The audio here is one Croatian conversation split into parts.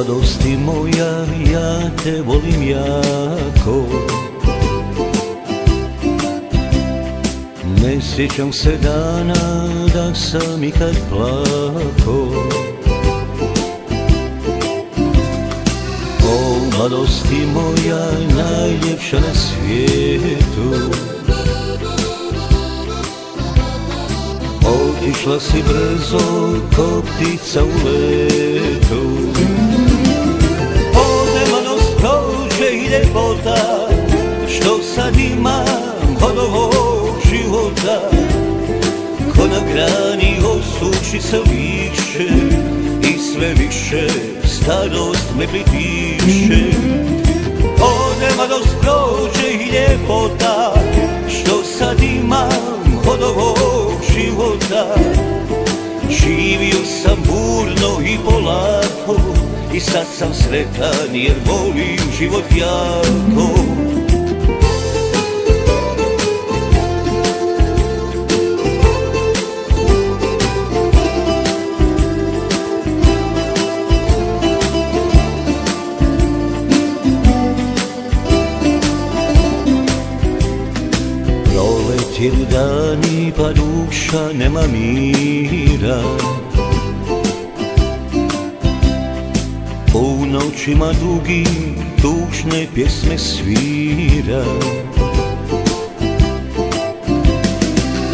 mladosti moja, ja te volim jako. Ne sjećam se dana da sam ikad plako. O mladosti moja, najljepša na svijetu, otišla si brzo ko ptica u letu. Ode mladost prođe i ljepota, što sad imam od ovog života. Ko na grani osuči se više i sve više starost me pritiše. Ode mladost prođe i ljepota, što sad imam od ovog života. Živio sam burno i polako i sad sam sretan jer volim život jako. Proletjeli dani pa duša nema mira, u noćima dugim tužne pjesme svira.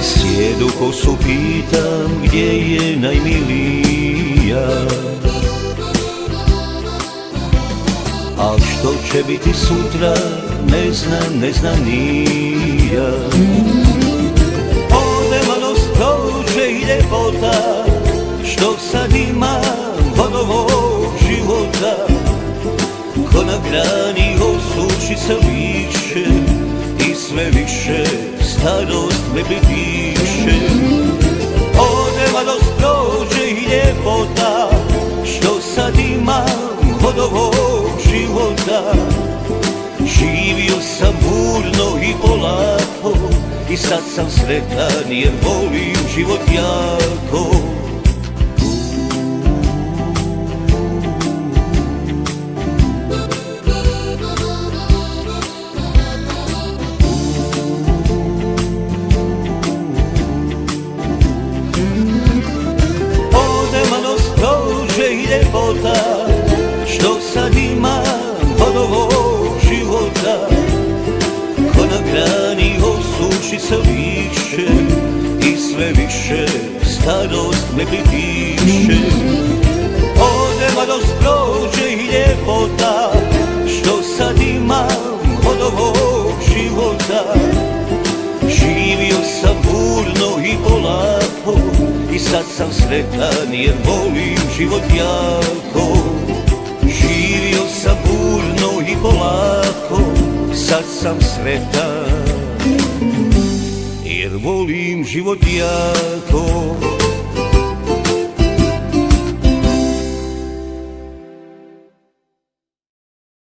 Sjedu kosu pitam gdje je najmilija, a što će biti sutra ne znam ni ja. Ode mladost prođe i ljepota, što sad imam od ovog života. Ko na grani osuči se više i sve više starost me pritiše. Ode mladost prođe i ljepota, što sad imam od ovog života. Živio sam burno i polako i sad sam sretan jer volim život jako. Ode mladost prođe i ljepota, što sad imam od ovog života. Ko na grani osuši se više i sve više starost me pritiše. Ode mladost prođe i ljepota, što sad imam od ovog života. Živio sam burno i polako i sad sam sretan jer volim život jako. Živio sam burno i polako, sad sam sretan jer volim život jako.